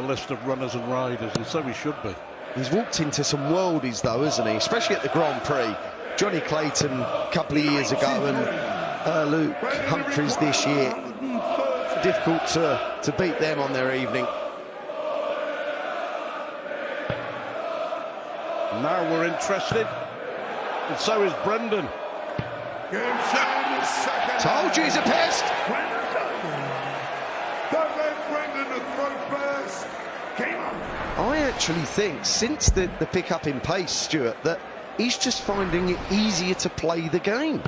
list of runners and riders, and so he should be. He's walked into some worldies, though, hasn't he? Especially at the Grand Prix. Johnny Clayton a couple of years ago, and Luke Humphries this year. Difficult to beat them on their evening. Now we're interested, and so is Brendan. Told you he's a pest. I actually think, since the pick-up in pace, Stuart, that he's just finding it easier to play the game.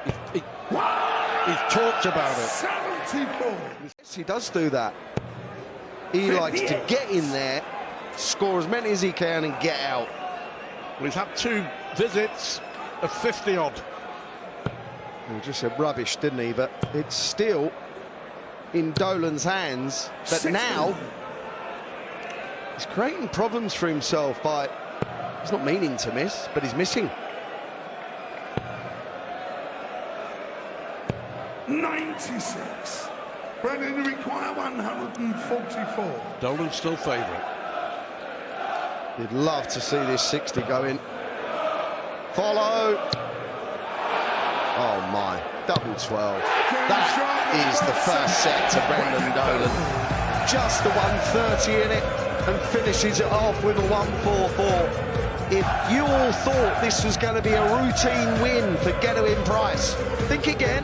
Absolutely. He's talked about it. 74. Yes, he does do that. He likes to get in there, score as many as he can and get out. Well, he's had 2 visits of 50-odd. He just said rubbish, didn't he? But it's still in Dolan's hands. But now he's creating problems for himself by, he's not meaning to miss, but he's missing. 96. Brendan, you require 144. Dolan's still favourite. You'd love to see this 60 go in. Follow. Oh my, double 12. That is the first set to Brendan Dolan. Just the 130 in it, and finishes it off with a 144. If you all thought this was going to be a routine win for Getawin Price, think again.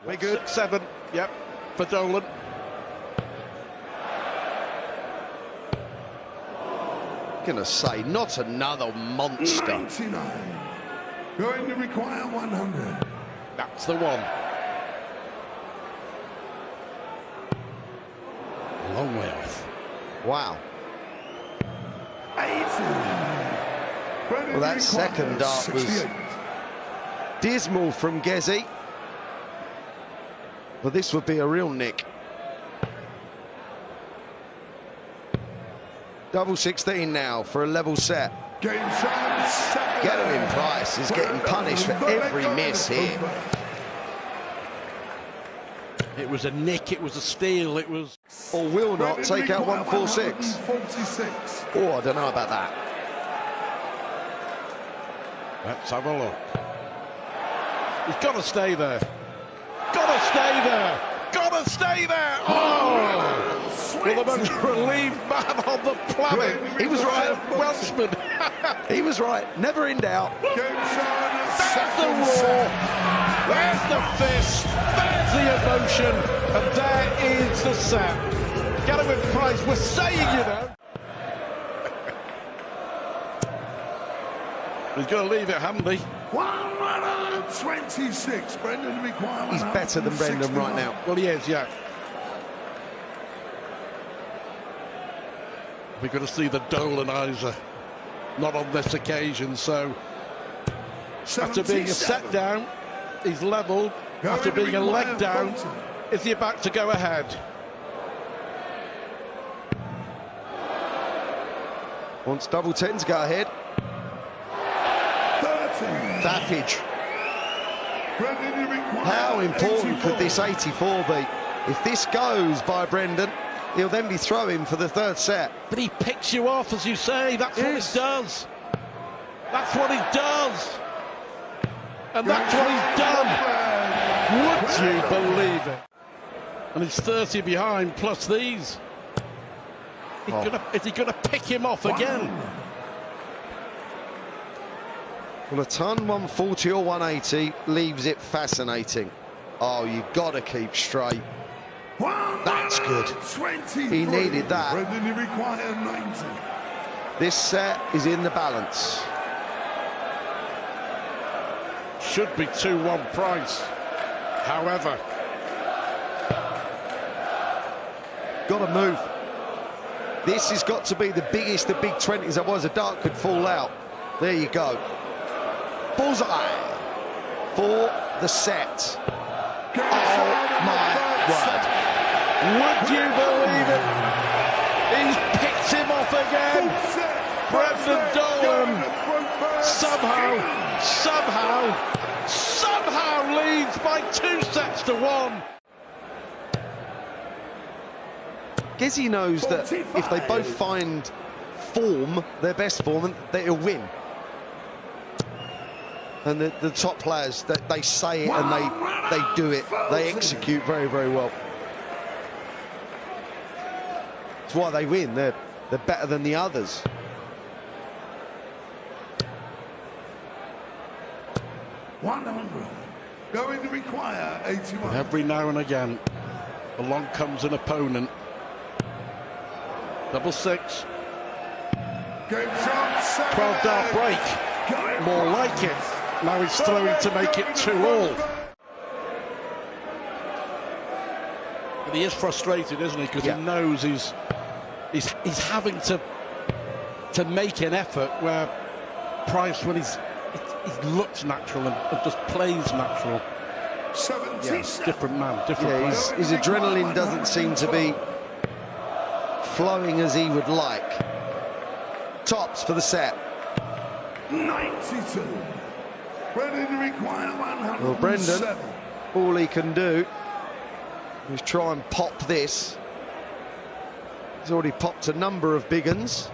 We're good. 6-7, yep, for Dolan. Gonna say, not another monster. 99. Going to require 100. That's the one. Long way off. Wow. 80. Well, that second dart was dismal from Gezi. But this would be a real nick. Double 16 now for a level set. Getawin Price is getting punished for every miss here. It was a nick, it was a steal, it was... Or will not take out 146. 146. Oh, I don't know about that. Let's have a look. He's got to stay there. Got to stay there. Got to stay there. Oh! Well, the most relieved man on the planet. He was right. Welshman. He was right. Never in doubt. There's the roar. There's the fist. There's the emotion. And there is the set. Getawin Price, we're saying, you know. He's going to leave it handy. 126. Brendan requires. He's better than Brendan right now. Well, he is, yeah. We're going to see the Dolanizer. Not on this occasion, so after being a set down, he's levelled. After being a leg down, is he about to go ahead? Wants double 10 to go ahead. 30. Savage. How important could this 84 be? If this goes by Brendan, he'll then be throwing for the third set. But he picks you off, as you say. That's what he does. That's what he does. And that's what he's done. Would you believe it? And he's 30 behind, plus these. Is he going to pick him off again? Well, a ton 140 or 180 leaves it fascinating. Oh, you've got to keep straight. That's good. He needed that. Brendan requires 90. This set is in the balance. Should be 2-1 Price. However, got to move. This has got to be the biggest of big 20s. Otherwise, a dart could fall out. There you go. Bullseye for the set. Oh my word. would you believe it? He's picked him off again. Brendan Dolan somehow leads by 2 sets to 1. guess he knows that if they both find form, their best form, that he'll win. And the top players, they say it and they do it. They execute very, very well. That's why they win. They're better than the others. Going to require 81. Every now and again, along comes an opponent. Double six. 12-dart break. More like it. Now he's throwing to make it 2-all. But he is frustrated, isn't he? Because he knows he's having to make an effort where Price, when he looks natural and just plays natural. Yes, different man, different player. His adrenaline doesn't seem to be flowing as he would like. Tops for the set. 92. Brendan require 107. Well, Brendan, all he can do is try and pop this. He's already popped a number of big uns.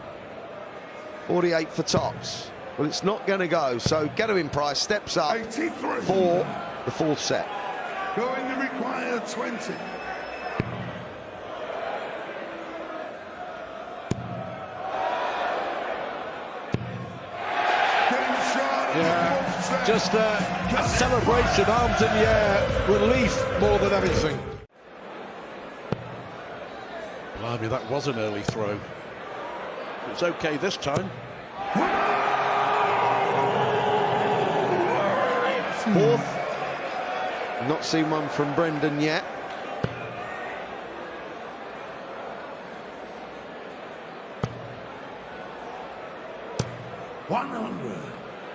48 for tops. Well, it's not going to go, so get him in Price, steps up 83. for the fourth set. Going to require 20. Yeah, just a celebration, arms in the air, relief more than anything. Blimey, that was an early throw. It's okay this time. Fourth. Not seen one from Brendan yet.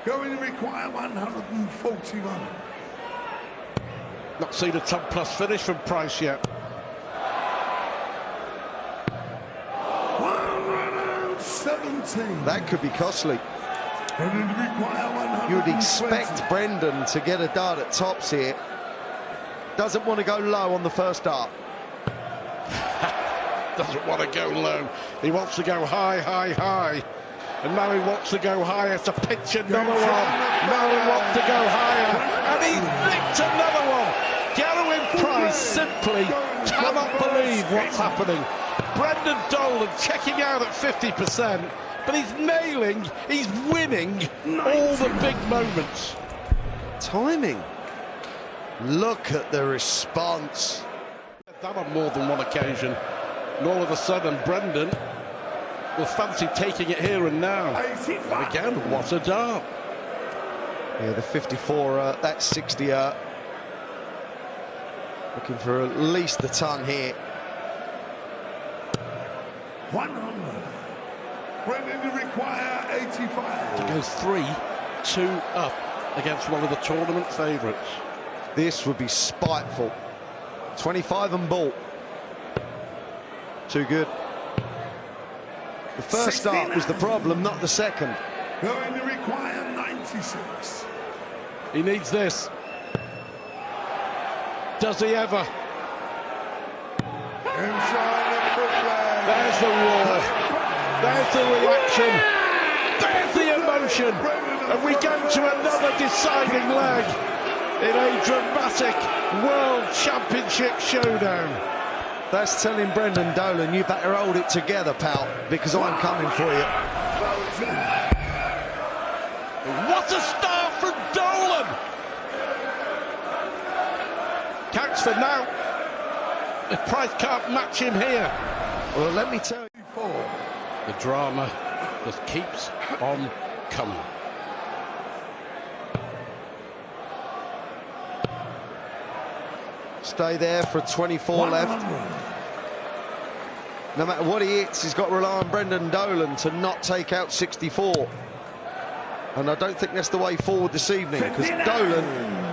Going to require 141. Not seen a top plus finish from Price yet. 117. That could be costly. Going to require 120. You would expect Brendan to get a dart at tops here. Doesn't want to go low on the first dart. Doesn't want to go low. He wants to go high, high, high. And now he wants to go higher to pitch another one. Now he wants to go higher. And he nicked another one. Gerwin Price simply cannot believe what's happening. Brendan Dolan checking out at 50%. But he's nailing, he's winning all the big moments. Timing. Look at the response. That on more than one occasion. And all of a sudden, Brendan will fancy taking it here and now. And again, what a dart. Yeah, the 54, that's 60. Looking for at least the ton here. 100. Brendan to require 85. To go 3-2 up against one of the tournament favourites. This would be spiteful. 25 and ball. Too good. The first start was the problem, not the second. Going to require 96. He needs this. Does he ever? There's the roar. There's the reaction. There's the emotion. And we go to another deciding leg in a dramatic World Championship showdown. That's telling Brendan Dolan, you better hold it together, pal, because I'm coming for you. What a start from Dolan! Counts for now. If Price can't match him here. Well, let me tell you. The drama just keeps on coming. Stay there for 24 left. No matter what he hits, he's got to rely on Brendan Dolan to not take out 64. And I don't think that's the way forward this evening, because Dolan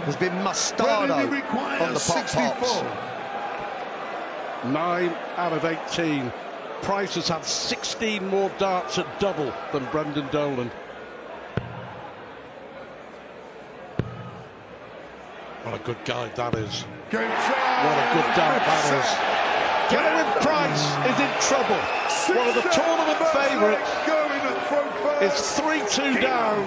has been mustardo on the pop-pops. 9 out of 18. Price has had 16 more darts at double than Brendan Dolan. What a good guide that is. What a good dart that is. Gerwin Price is in in trouble. One of the tournament favourites is 3-2 down,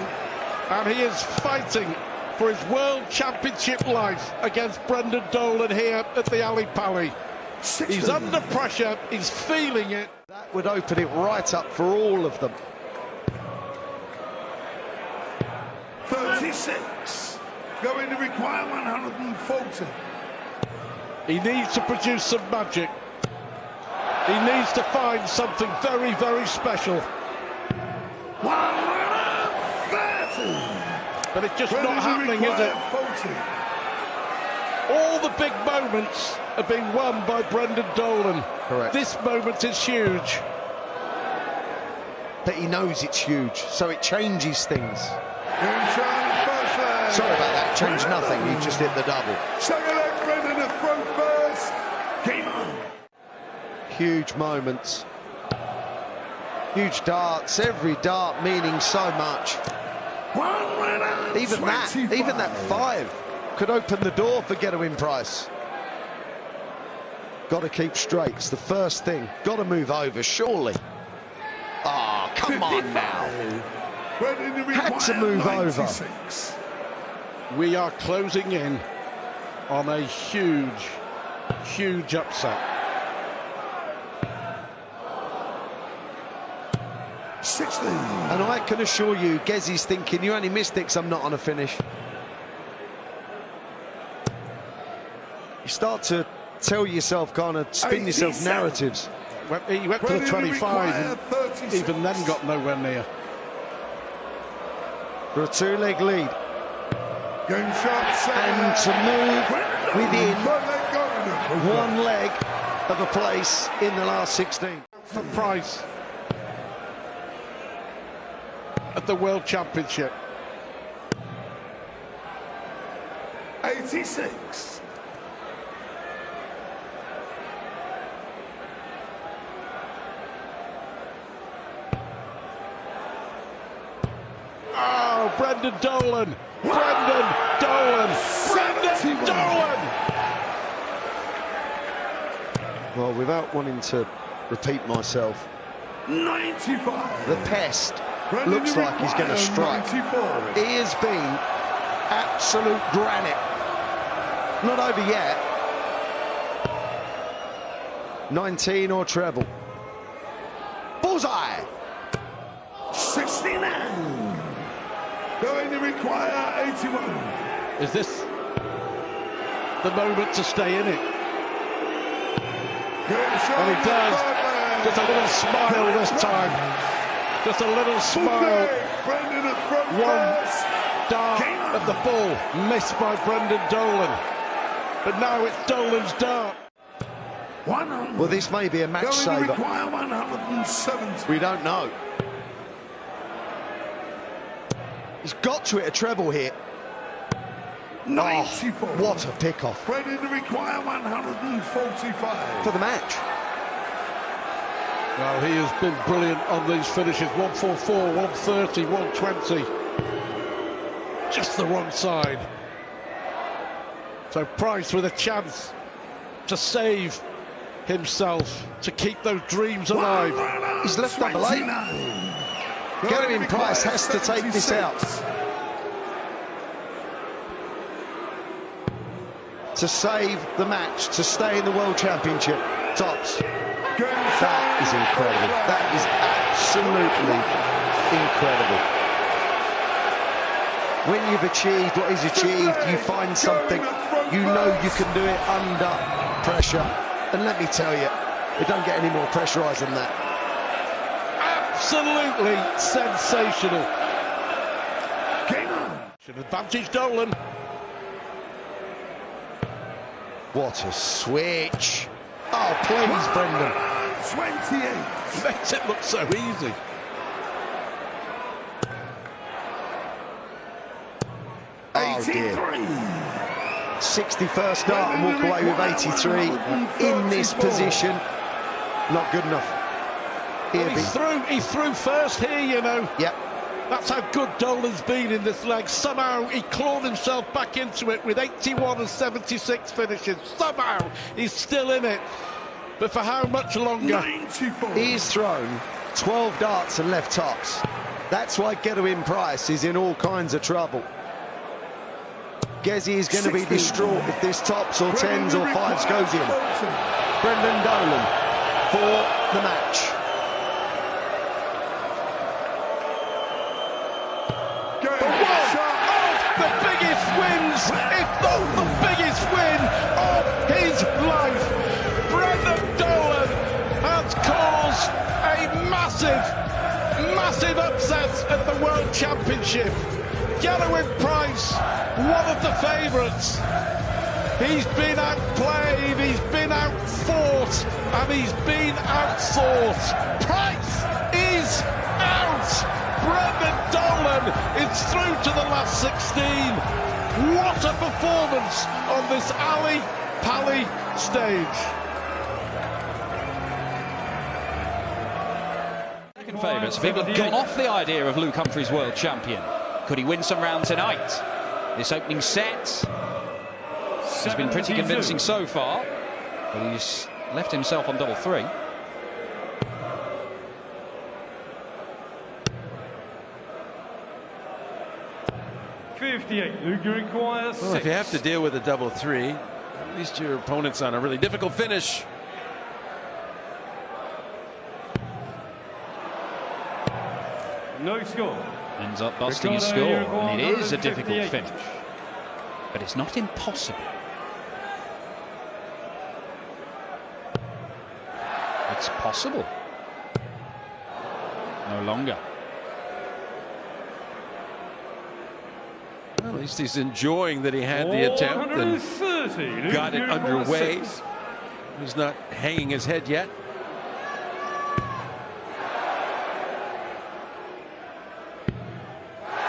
and he is fighting for his World Championship life against Brendan Dolan here at the Ali Palace. He's under pressure, he's feeling it. That would open it right up for all of them. 36. Going to require 140. He needs to produce some magic. He needs to find something very, very special. 130. But it's just not happening, is it? 40. All the big moments are being won by Brendan Dolan. Correct. This moment is huge. But he knows it's huge, so it changes things. Sorry about that, changed nothing, he just hit the double. Second leg, Brendan, a throw first. Game on. Huge moments. Huge darts, every dart meaning so much. Even that 5 could open the door for Getawin Price. Got to keep straight, it's the first thing. Got to move over, surely. Ah, oh, come on now. Had to move 96. Over. We are closing in on a huge, huge upset. 16. And I can assure you, Gezzy's thinking, you only missed it 'cause I'm not on a finish. You start to tell yourself, kind of spin yourself narratives. He went to the 25 and even then got nowhere near. For a 2-leg lead. Game shot, and to move within 1 leg of a place in the last 16. For Price at the World Championship. 86. Oh, Brendan Dolan! Brendan Dolan! Brendan Dolan! Well, without wanting to repeat myself, 95. the pest looks like he's going to strike. 94. He has been absolute granite. Not over yet. 19 or treble. Bullseye! 69. Going to require 81. Is this the moment to stay in it? And he does. Just a little smile this time. Just a little smile. One dart at the ball missed by Brendan Dolan. But now it's Dolan's dart. Well, this may be a match saver. 170. We don't know. He's got to hit a treble here. 94. Oh, what a pick-off. Ready to require 145. For the match. Well, he has been brilliant on these finishes. 144, 130, 120. Just the wrong side. So Price with a chance to save himself, to keep those dreams alive. He's left double 8. Getawin Price has to take this out. To save the match, to stay in the World Championship. Tops. That is incredible. That is absolutely incredible. When you've achieved what he's achieved, you find something, you know you can do it under pressure. And let me tell you, it don't get any more pressurised than that. Absolutely sensational. Advantage Dolan. What a switch. Oh, please, Brendan. 28. Makes it look so easy. Oh, dear. 61st start and walk away with 83 in this position. Not good enough. He threw first here, you know. Yep. That's how good Dolan's been in this leg. Somehow he clawed himself back into it with 81 and 76 finishes. Somehow he's still in it. but for how much longer? 94. He's thrown 12 darts and left tops. That's why Gedwin Price is in all kinds of trouble. Gezi is going to be 16. distraught if this tops or tens or fives goes in. Brendan Dolan for the match. The biggest wins, if not the biggest win of his life. Brendan Dolan has caused a massive upset at the World Championship. Gedwin Price, one of the favourites. He's been outplayed, he's been outfought, and he's been outthought. Price is out. Brendan Dolan is through to the last 16. What a performance on this Ali Pally stage. Second favourites. People have gone off the idea of Luke Humphries world champion. Could he win some round tonight? This opening set has been pretty convincing so far, but he's left himself on double three. Well, if you have to deal with a double three, at least your opponent's on a really difficult finish. No score. Ends up busting his score, and it is a difficult finish. But it's not impossible. It's possible. No longer. Well, at least he's enjoying that he had the attempt and got it underway. He's not hanging his head yet.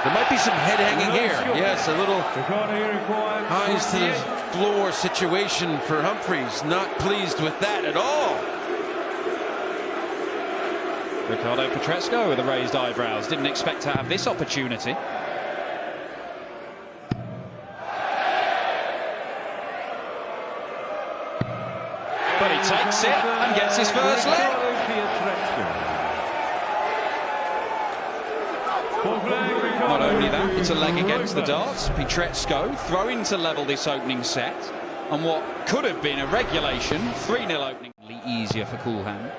There might be some head hanging here. Yes, a little eyes to the floor situation for Humphries. Not pleased with that at all. Ricardo Petresco with the raised eyebrows. Didn't expect to have this opportunity. But he takes it and gets his first leg. Not only that, it's a leg against the darts. Petresco throwing to level this opening set. And what could have been a regulation 3-0 opening. Easier for Coolhand.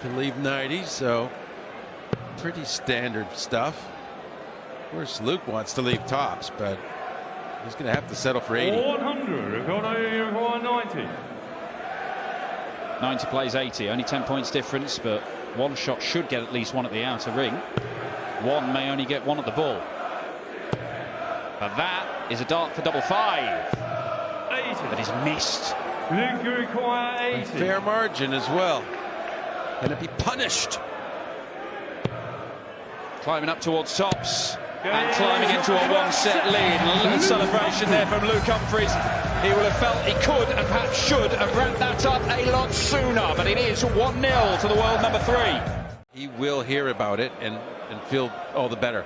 To leave 90, so pretty standard stuff. Of course, Luke wants to leave tops, but he's going to have to settle for 80. 100, 90. 90 plays 80, only 10 points difference, but one shot should get at least one at the outer ring. One may only get one at the ball. But that is a dart for double five. 80. That is missed. Luke, you require 80. A fair margin as well. Going to be punished. Climbing up towards tops and climbing into a one-set lead. And a little celebration there from Luke Humphries. He will have felt he could and perhaps should have ramped that up a lot sooner, but it is 1-0 to the world number 3. He will hear about it and feel all the better.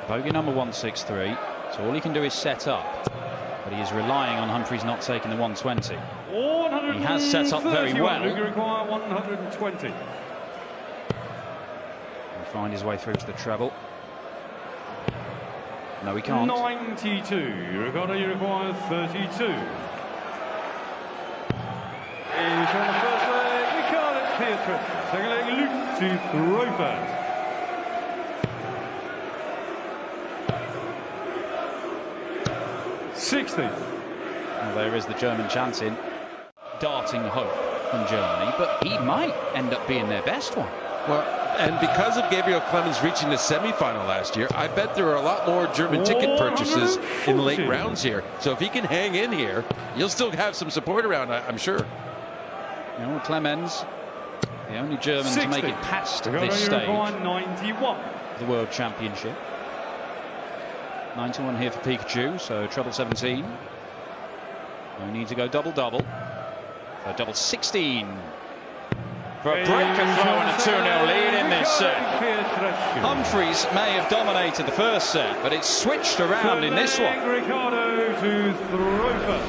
Bogey number 163, so all he can do is set up, but he is relying on Humphries not taking the 120. He has set up very well. Luke, you require 120. He'll find his way through to the treble. No, he can't. 92. Ricardo, you require 32. He's on the first leg. Ricardo Pietrus. Second leg, Luke to throw first. Well, there is the German chanting, darting hope from Germany, but he might end up being their best one. Well, and because of Gabriel Clemens reaching the semi-final last year, I bet there are a lot more German ticket purchases in late rounds here. So if he can hang in here, you'll still have some support around, I'm sure. You know, Clemens, the only German to make it past this stage. 91. The World Championship. 91 here for Pikachu, so treble 17. No need to go double-double. So double 16. for a breaker throw and a 2-0 lead in this set. Humphries may have dominated the first set, but it's switched around in this one. Ricardo to throw first.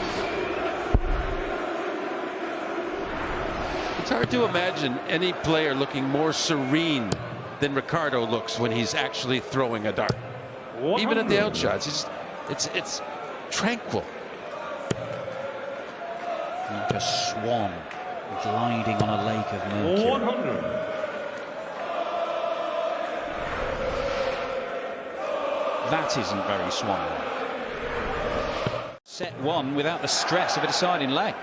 It's hard to imagine any player looking more serene than Ricardo looks when he's actually throwing a dart. 100. Even at the outshots, it's tranquil. Like a swan gliding on a lake of mercury. 100. That isn't very swan-like. Set one without the stress of a deciding leg.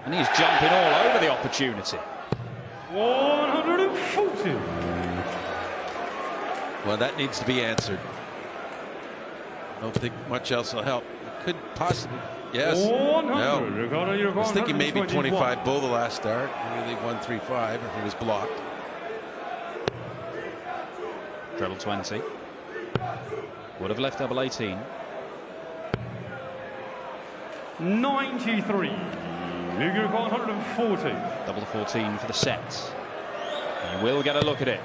And he's jumping all over the opportunity. 140. Well, that needs to be answered. I don't think much else will help. It could possibly. Yes. 100. No. Ricardo, you're I was thinking maybe 121. 25 bull the last start. Maybe they won 3-5 if he was blocked. Treble 20. Would have left double 18. 93. Luger 140. Double 14 for the set. You will get a look at it.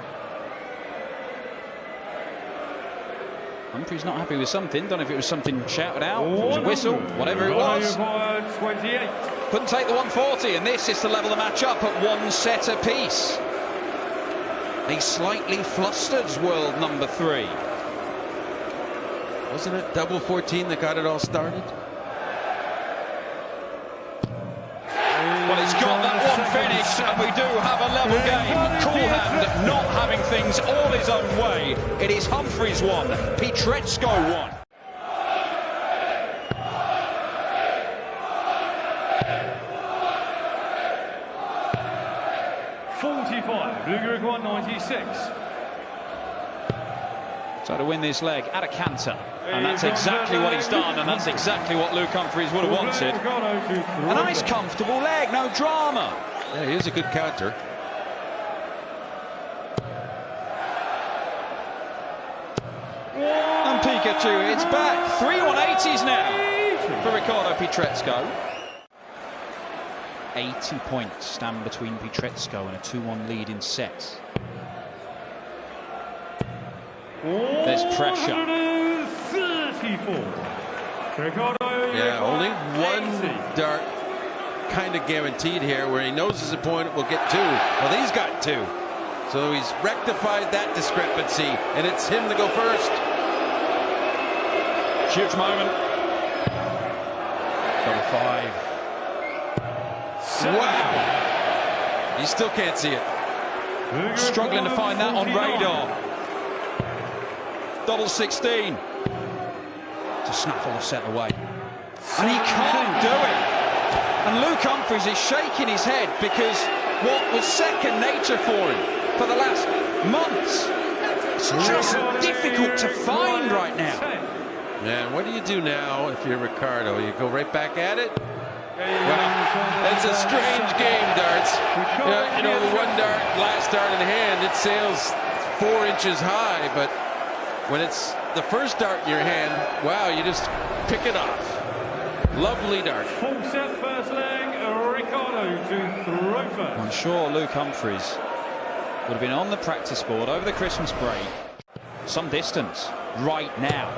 Humphries not happy with something. Don't know if it was something shouted out, if it was a whistle, whatever it was. 28. Couldn't take the 140, and this is to level the match up at 1 set apiece. A slightly flustered world number 3. Wasn't it double 14 that got it all started? Well, it's got that one finished, and we do have a level game. Coolhand not having things all his own way. It is Humphries 1, Pietreczko 1. Luger 196. So to win this leg at a canter, and that's exactly what he's done, and that's exactly what Luke Humphries would have wanted. A nice comfortable leg, no drama. Yeah, here's a good counter. And Pikachu, it's back. 3 180s now for Ricardo Pietreczko. 80 points stand between Pietreczko and a 2-1 lead in sets. There's pressure. 34. Yeah, only one dart kind of guaranteed here, where he knows his opponent will get 2. Well, he's got 2. So he's rectified that discrepancy, and it's him to go first. Huge moment. Double 5. Wow. You still can't see it. Struggling to find that on radar. Double 16. To snaffle the set away. And he can't do it. And Luke Humphries is shaking his head, because what was second nature for him for the last months, it's just difficult to find right now. Man, what do you do now if you're Ricardo? You go right back at it? Well, it's a strange game, darts. You know, the one dart, last dart in hand, it sails 4 inches high, but when it's the first dart in your hand, wow, you just pick it off. Lovely dart. Full set first leg, Ricardo to throw first. I'm sure Luke Humphries would have been on the practice board over the Christmas break, some distance, right now.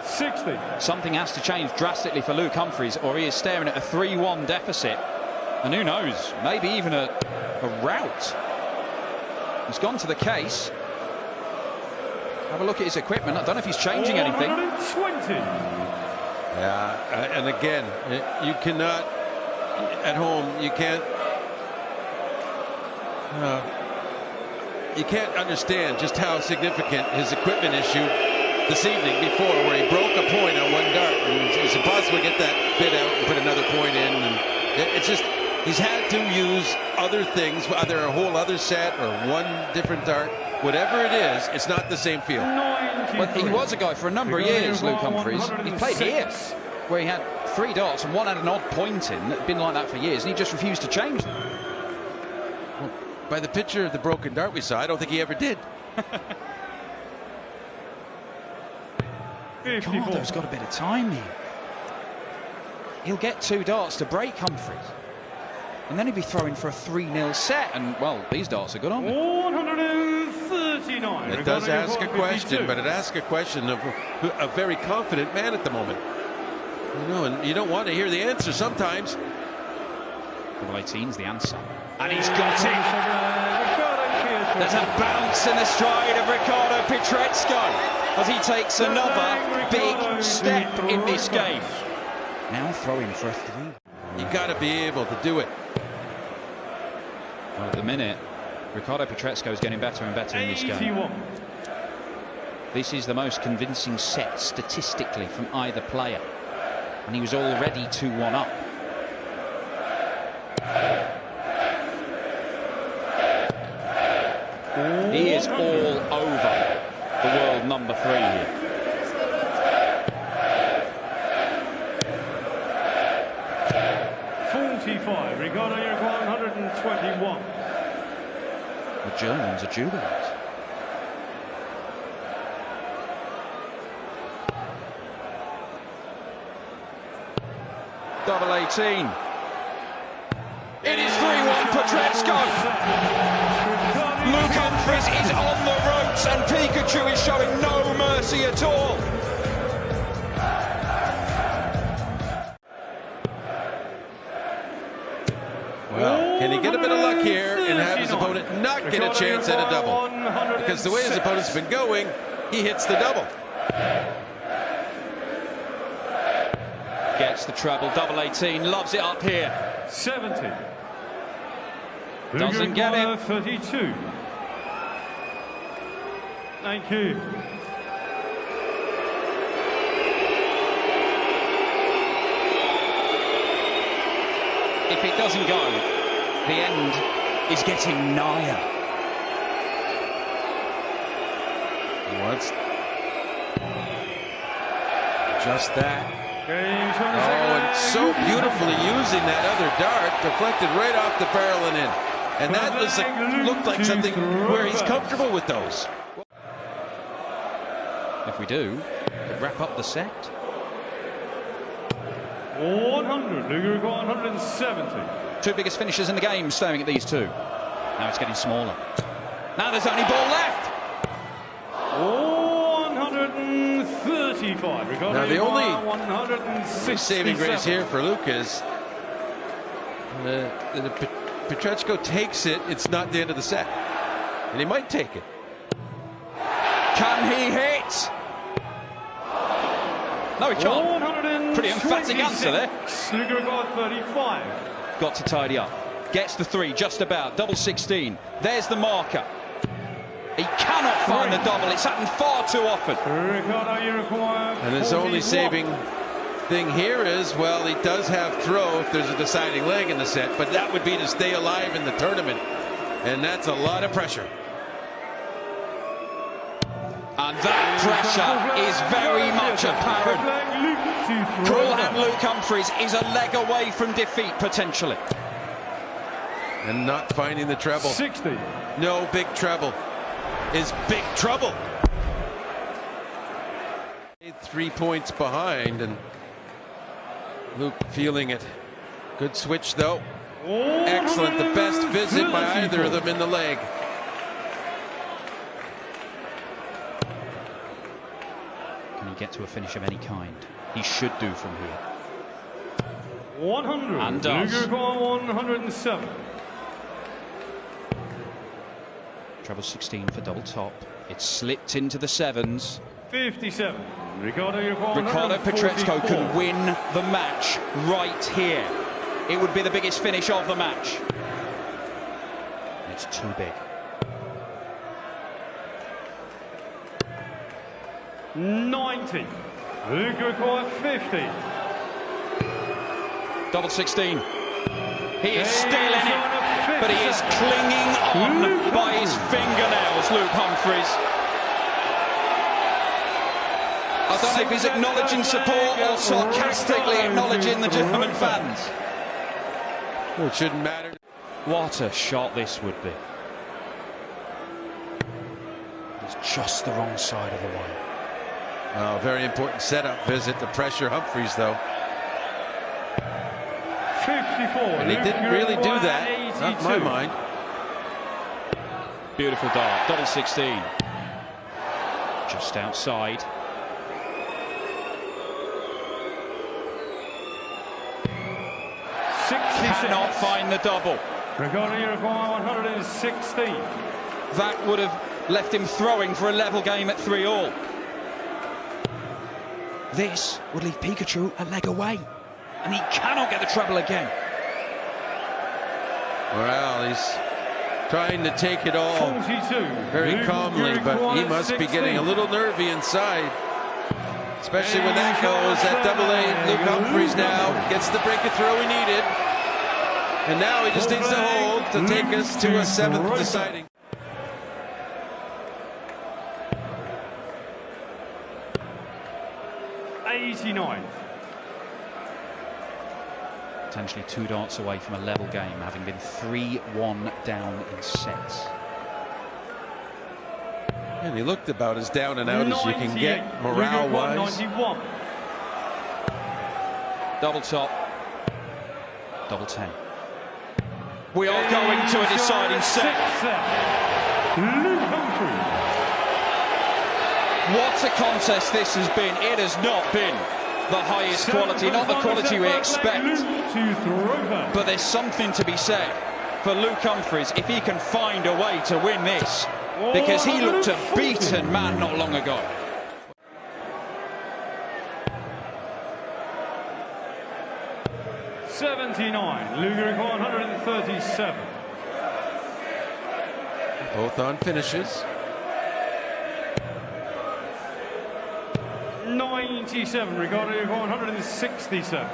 60. Something has to change drastically for Luke Humphries, or he is staring at a 3-1 deficit. And who knows, maybe even a rout. He's gone to the case. Have a look at his equipment. I don't know if he's changing anything. 120. Yeah, and again, you cannot, at home, you can't understand just how significant his equipment issue this evening before, where he broke a point on one dart, and it's impossible to get that bit out and put another point in. And it's just, he's had to use other things, either a whole other set or one different dart. Whatever it is, it's not the same feel. Well, he was a guy for a number of years, Luke Humphries. He played here, where he had 3 darts and one had an odd point in. That had been like that for years, and he just refused to change them. Well, by the picture of the broken dart we saw, I don't think he ever did. Ricardo's got a bit of time here. He'll get 2 darts to break Humphries. And then he'd be throwing for a 3-0 set. And, well, these darts are good, aren't they? 139. It does ask a question, but it asks a question of a very confident man at the moment. You know, and you don't want to hear the answer sometimes. Double 18's the answer. And he's got it. There's a bounce in the stride of Riccardo Pietrezco as he takes another big step in this game. Now throwing for a 3. You got to be able to do it. Well, at the minute, Riccardo Pietrezco is getting better and better in this game. This is the most convincing set statistically from either player. And he was already 2-1 up. He is all over the world number 3 here. Riccardo, you're 121. The Germans are jubilant. Double 18. It is 3-1 Pietrezco. Luke Humphries is on the ropes and Pikachu is showing no mercy at all. Well, can he get a bit of luck here and have his opponent not get a chance at a double? Because the way his opponent's been going, he hits the double. Gets the treble, double 18, loves it up here. 70. Doesn't get it. 32. Thank you. If it doesn't go, the end is getting nigher. What's just that? Oh, and so beautifully using that other dart, deflected right off the barrel and in. And that was looked like something where he's comfortable with those. If we do, we'll wrap up the set. 100, Luger 170. Two biggest finishers in the game staring at these two. Now it's getting smaller. Now there's only ball left. 135. Now the only 167. saving grace here for Luke is Pietrezco takes it. It's not the end of the set, and he might take it. Can he hit? No, he can't. Pretty emphatic answer there. Luger got 35. Got to tidy up. Gets the 3, just about. Double 16. There's the marker. He cannot find the double. It's happened far too often. Riccardo, you require And his only saving thing here is, well, he does have throw if there's a deciding leg in the set, but that would be to stay alive in the tournament. And that's a lot of pressure. And that pressure is very much apparent. Cruelhand Luke Humphries is a leg away from defeat, potentially. And not finding the treble. 60. No big treble is big trouble. 3 points behind, and Luke feeling it. Good switch, though. Excellent. The best visit by either of them in the leg. Can he get to a finish of any kind? He should do from here. 100. And does. Luger 107. Treble 16 for double top. It's slipped into the 7s. 57. Riccardo Pietrezco could win the match right here. It would be the biggest finish of the match. It's too big. 90. Luger requires 50. Double 16. He is still in it, but he is clinging on by his fingernails, Luke Humphries. I don't know if he's acknowledging support or sarcastically acknowledging the German fans. Well, it shouldn't matter. What a shot this would be. It's just the wrong side of the wire. Oh, very important setup visit to pressure Humphries, though. 50. And he didn't really do that, not in my mind. Beautiful dart, double 16. Just outside. Cannot find the double. Regarding Uruguay 116. That would have left him throwing for a level game at 3-all. This would leave Pikachu a leg away, and he cannot get the treble again. Well, he's trying to take it all 42. very calmly, but he must be getting a little nervy inside. Especially when that goes at double-8. Luke Humphries now gets the breakthrough he needed. And now he just needs to hold to take us to a 7th deciding. Potentially 2 darts away from a level game, having been 3-1 down in sets. And he looked about as down and out as you can get morale-wise. Double top, double 10. We are going to a deciding set. What a contest this has been. It has not been the highest quality, not the quality we expect. But there's something to be said for Luke Humphries if he can find a way to win this, because he looked a beaten man not long ago. Luger 137. Both on finishes. 97, regarding 167.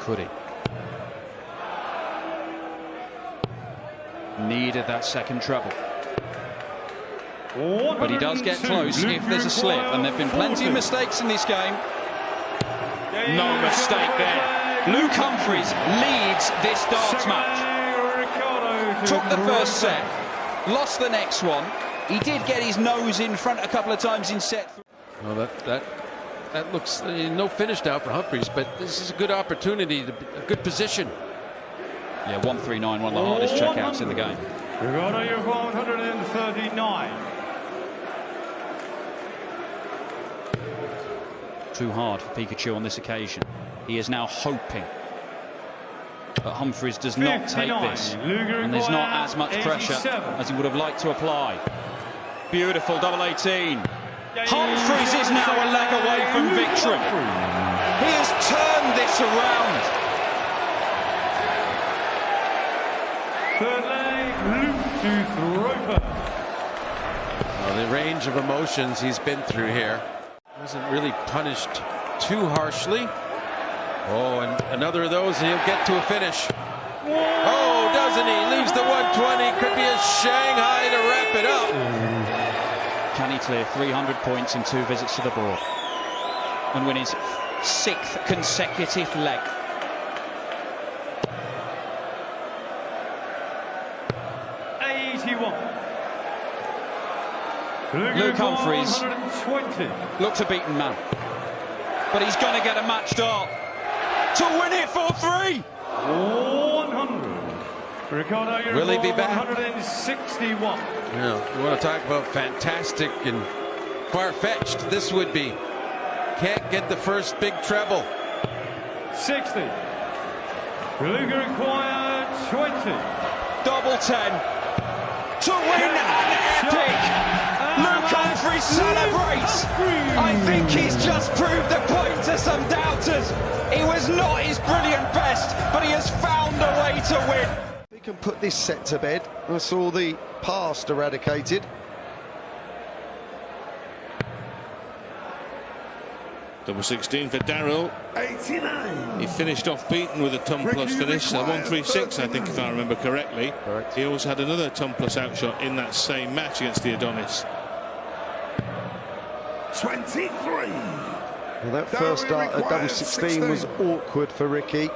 Could he? Needed that second treble. But he does get close if there's a slip, and there have been plenty of mistakes in this game. No mistake there. Luke Humphries leads this darts match. Took the first set, lost the next one. He did get his nose in front a couple of times in set. Well, that looks no finish now for Humphries, but this is a good opportunity, a good position. Yeah, 139, one of the hardest checkouts in the game. 139. Too hard for Pikachu on this occasion. He is now hoping that Humphries does not take this, and there's not as much pressure as he would have liked to apply. Beautiful double 18. Humphries is now a leg away from victory. He has turned this around. Third leg, Luke to Throper. Well, the range of emotions he's been through here. Wasn't really punished too harshly. Oh, and another of those, and he'll get to a finish. Oh, doesn't he? Leaves the 120. Could be a Shanghai to wrap it up. Can he clear 300 points in 2 visits to the board and win his 6th consecutive leg? Luke Humphries looks a beaten man, but he's going to get a match dart to win it for 3. 100. Will he be back? 161. Yeah, you want to talk about fantastic and far-fetched this would be. Can't get the first big treble. 60. Luger required 20. Double 10 to win an epic. Luke Humphries celebrates. I think he's just proved the point to some doubters. He was not his brilliant best, but he has found a way to win. We can put this set to bed. That's all the past eradicated. Double 16 for Darryl. 89. He finished off beaten with a ton plus finish, a 136, I think, if I remember correctly. Correct. He also had another ton plus outshot in that same match against the Adonis. 23. Well, that first start at double 16 was awkward for Ricky.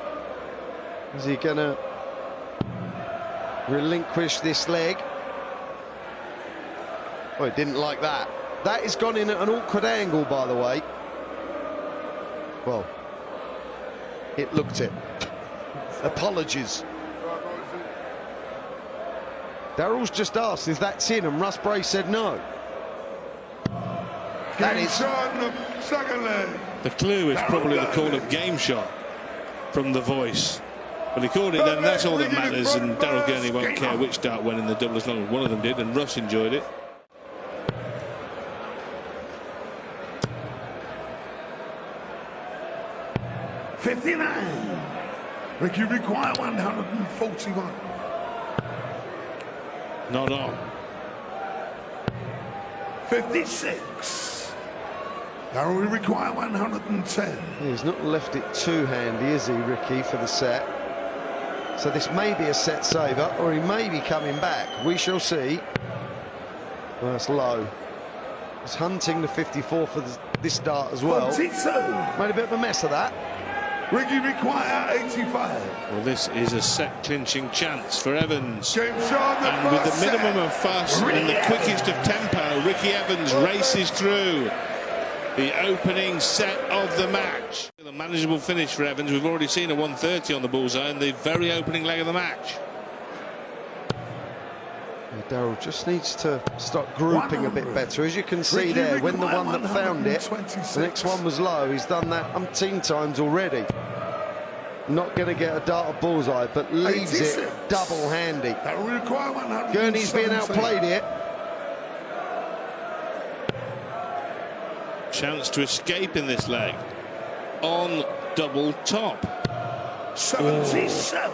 Is he going to relinquish this leg? Oh, he didn't like that. That has gone in at an awkward angle, by the way. Well, it looked it. Apologies. Daryl's just asked if that's in, and Russ Bray said no. That is... The clue is probably the call of game shot from the voice. But he called it then, that's all that matters, and Daryl Gurney won't care which dart went in the double as long as one of them did, and Russ enjoyed it. $59. Ricky require 141. Not on. 56. Darryl will require 110. He's not left it too handy, is he, Ricky, for the set? So this may be a set saver, or he may be coming back. We shall see. Well, that's low. He's hunting the 54 for this dart as well. 42. Made a bit of a mess of that. Ricky require 85. Well, this is a set clinching chance for Evans. And with the minimum of fuss and the quickest of tempo, Ricky Evans races through the opening set of the match. A manageable finish for Evans. We've already seen a 130 on the bullseye in the very opening leg of the match. Darryl just needs to start grouping a bit better. As you can see there, when the one that found it, the next one was low. He's done that umpteen times already. Not going to get a dart of bullseye, but leaves 86. it double handy. Gurney's being outplayed here. Chance to escape in this leg on double top. 77.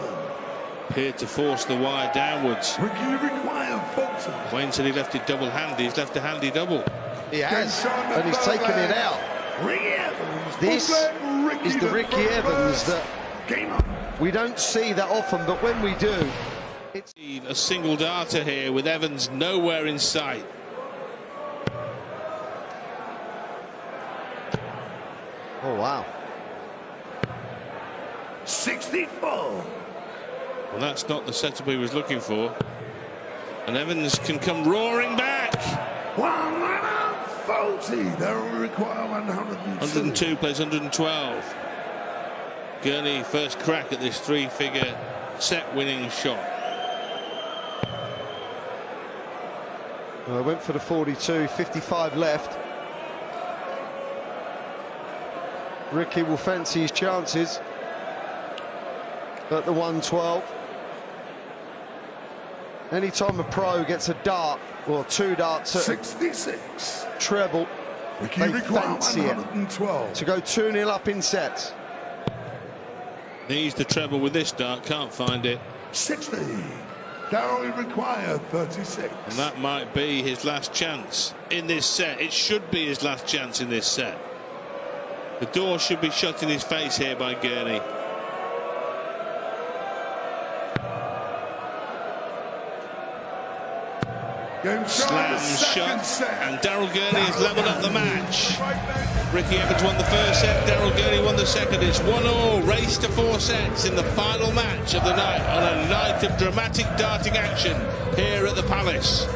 Appeared to force the wire downwards. Ricky require 40. Wayne said he left it double handy. He's left a handy double. He has, and he's taken it out. This is the Ricky Evans that we don't see that often, but when we do, it's a single darter here with Evans nowhere in sight. Oh wow. 64. Well, that's not the setup he was looking for. And Evans can come roaring back. 140. They will require 102. 102 plays 112. Gurney first crack at this three-figure set-winning shot. Well, I went for the 42, 55 left. Ricky will fancy his chances at the 112. Anytime a pro gets a dart or two darts at 66. Treble, Ricky they fancy it 112. to go 2-0 up in sets. Needs the treble with this dart, can't find it. 60. Darryl will require 36. And that might be his last chance in this set. It should be his last chance in this set. The door should be shut in his face here by Gurney. Slam shot, and Daryl Gurney has levelled up the match. Ricky Evans won the first set, Daryl Gurney won the second. It's 1-1, race to 4 sets in the final match of the night on a night of dramatic darting action here at the Palace.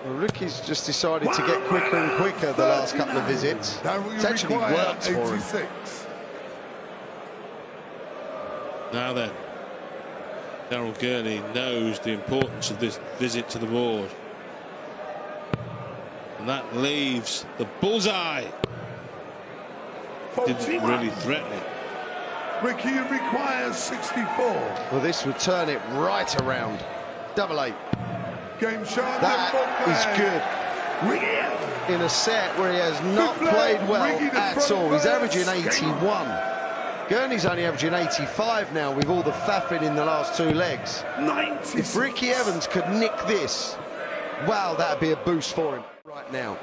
Well, Ricky's just decided to get quicker and quicker the last couple of visits. It's actually worked for him. Now then, Daryl Gurney knows the importance of this visit to the board. And that leaves the bullseye. Didn't really threaten it. Ricky requires 64. Well, this would turn it right around. 88. Game shot. That is good. In a set where he has not played well at all. He's averaging 81. Gurney's only averaging 85 now with all the faffing in the last 2 legs. 90. If Ricky Evans could nick this, wow, that'd be a boost for him right now.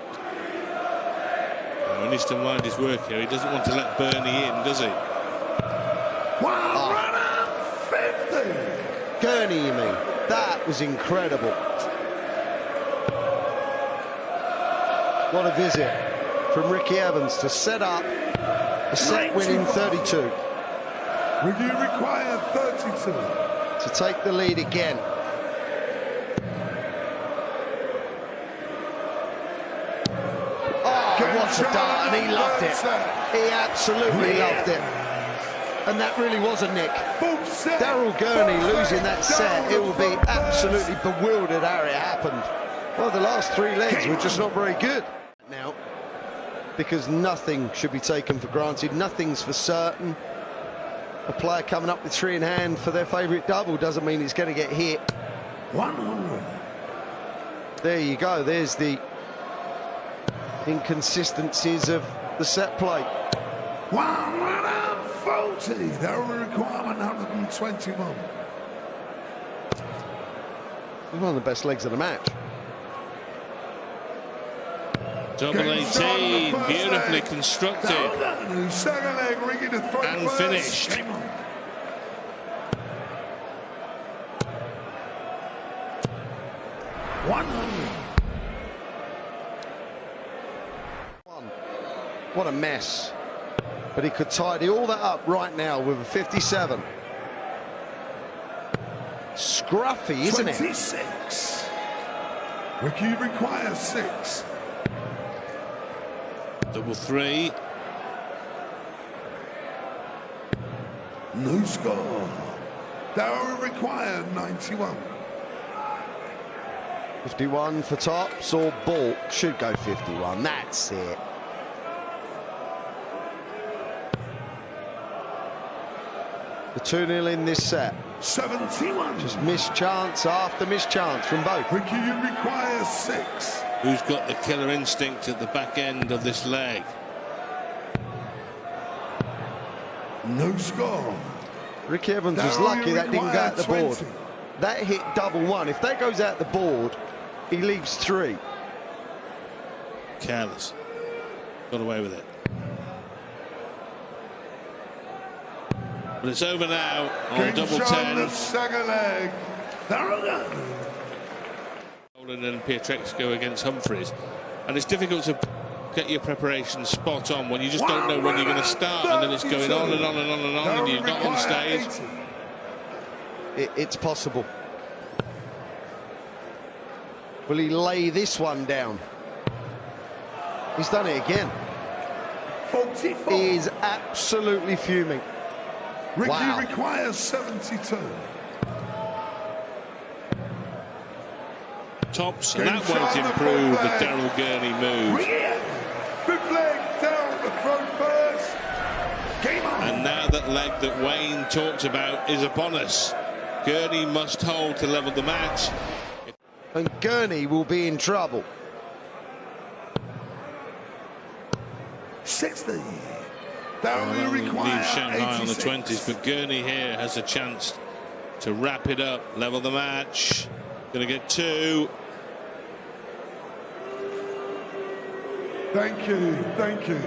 He needs to mind his work here. He doesn't want to let Bernie in, does he? Wow, runner 50. Gurney, you mean? That was incredible. What a visit from Ricky Evans to set up a set-winning 32. Ricky require 32. To take the lead again. Oh, what for dart, and he loved it. He absolutely loved it. And that really was a nick. Daryl Gurney losing that set, it will be absolutely bewildered how it happened. Well, the last 3 legs were just not very good. Now, because nothing should be taken for granted, nothing's for certain. A player coming up with 3 in hand for their favourite double doesn't mean it's going to get hit. 100. There you go, there's the inconsistencies of the set play. 140. There will require 121. One of the best legs of the match. Double 18, beautifully constructed Second leg, rigging the front and first. finished. Game on. What a mess. But he could tidy all that up right now with a 57. Scruffy, isn't it? 26. Ricky requires 6. Double 3. No score. Darryl required 91. 51 for tops or ball. Should go 51. That's it. The 2-0 in this set. 71. Just mischance after mischance from both. Ricky requires 6. Who's got the killer instinct at the back end of this leg? No score. Ricky Evans was Darryl, lucky you that didn't go out the require board. 20. That hit double 1. If that goes out the board, he leaves 3. Careless. Got away with it. But it's over now on double 10. The second leg. Darryl. Nolan and Pietreks go against Humphries. And it's difficult to get your preparation spot on when you just don't know when you're going to start, and then it's going on and on and on and on, and you're not on stage. It's possible. Will he lay this one down? He's done it again. 44. He is absolutely fuming. Ricky Wow. requires 72. Tops, and that won't improve the Daryl Gurney move. Big leg down the front first. Game on. And now that leg that Wayne talked about is upon us. Gurney must hold to level the match. And Gurney will be in trouble. 60. Well, Darryl leave requires Shanghai on the 86. 20s, but Gurney here has a chance to wrap it up, level the match. Going to get 2. Thank you, thank you.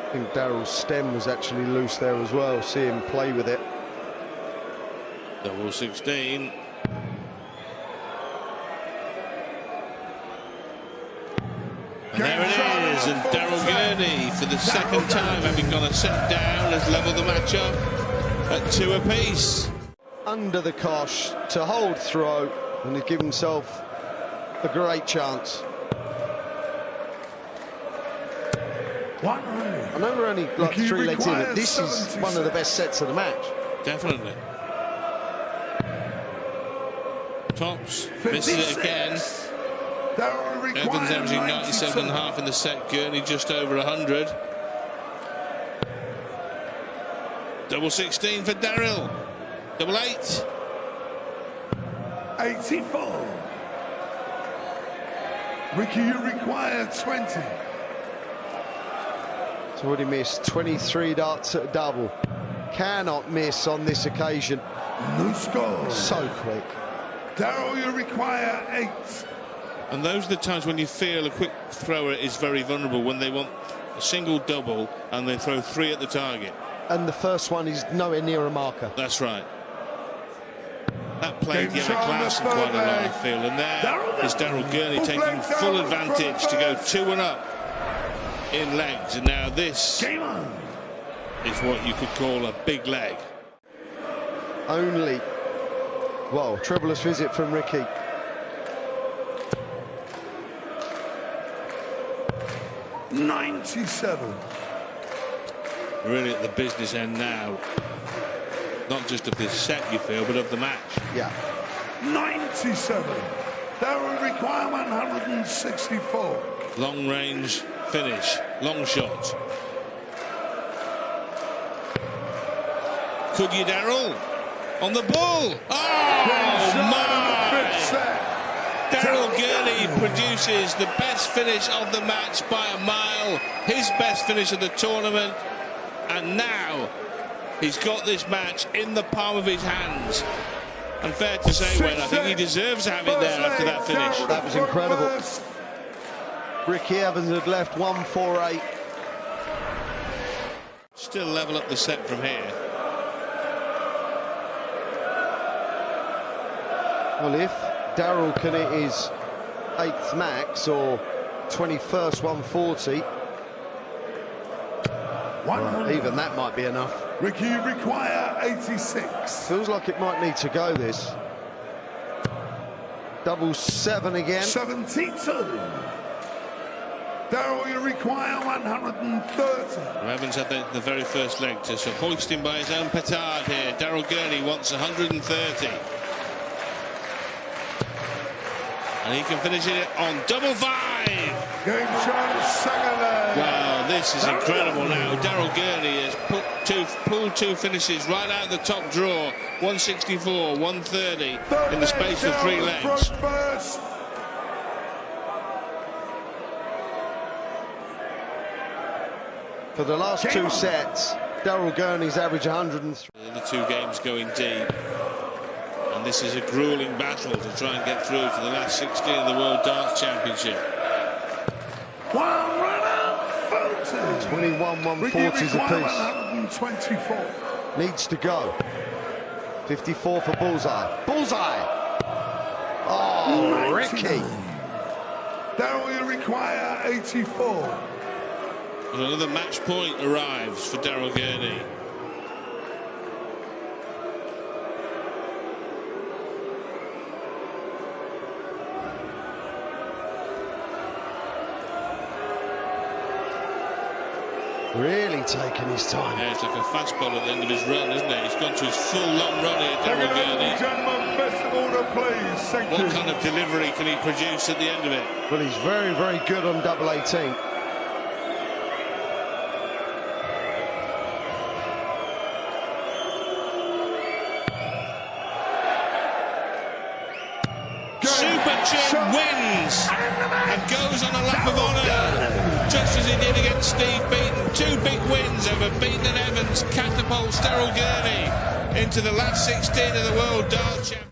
I think Daryl's stem was actually loose there as well. See him play with it. Double 16. And there it is, and Daryl Gurney, for the second time, having gone a set down, has levelled the match up at 2 apiece. Under the cosh to hold throw, and he's given himself a great chance. 100. I know we're only like Ricky 3 legs in, but requires this is 77. one of the best sets of the match. Definitely. Tops, misses it again. Darryl requires Evans averaging 92. 97.5 in the set, Gurney just over 100. Double 16 for Daryl. Double 8. 84. Ricky, you require 20. It's already missed 23 darts at a double. Cannot miss on this occasion. No score. So quick. Daryl, you require 8. And those are the times when you feel a quick thrower is very vulnerable, when they want a single double and they throw 3 at the target. And the first one is nowhere near a marker. That's right. That played Game the other shot on class the in quite a third lot, I leg. feel. And there Darryl is Daryl Gurney Full taking leg full down, advantage front to go first. 2 and up in legs. And now this Game on. is what you could call a big leg. Only, well, troublous visit from Ricky. 97. Really at the business end now. Not just of this set, you feel, but of the match. Yeah. 97. Darryl require 164. Long range finish, long shot. Could you, Darryl? On the ball. Oh, my! Darryl Gurney produces the best finish of the match by a mile, his best finish of the tournament, and now he's got this match in the palm of his hands. And fair to say, Wayne, I think he deserves to have it there after that finish. That was incredible. Ricky Evans had left 1-4-8. Still level up the set from here. Well, if Darryl can hit his 8th max or 21st 140, well, even that might be enough. Ricky require 86. Feels like it might need to go, this. Double 7 again. 72. Darryl, you require 130. Evans had the very first leg to hoist him by his own petard here. Darryl Gurney wants 130. And he can finish it on double 5. Game chance, second leg. Wow, this is incredible now. Darryl Gurney has pulled two finishes right out of the top drawer. 164, 130 in the space of 3 legs. For the last 2 sets, Darryl Gurney's average 103. The 2 games going deep. And this is a grueling battle to try and get through to the last 16 of the World Darts Championship. 21 140s apiece. 124. Needs to go. 54 for Bullseye. Bullseye! Oh, Ricky! Darryl, you require 84. And another match point arrives for Darryl Gurney. Really taking his time. Yeah, it's like a fastball at the end of his run, isn't it? He's gone to his full long run here, Darryl Gurney. Gentlemen, best of order, please. Thank you. What kind of delivery can he produce at the end of it? Well, he's very, very good on double 18. Super Chip wins and goes on a lap of honour, just as he did against Steve Beaton. 2 big wins over Beaton and Evans catapults Darryl Gurney into the last 16 of the World Darts Championship.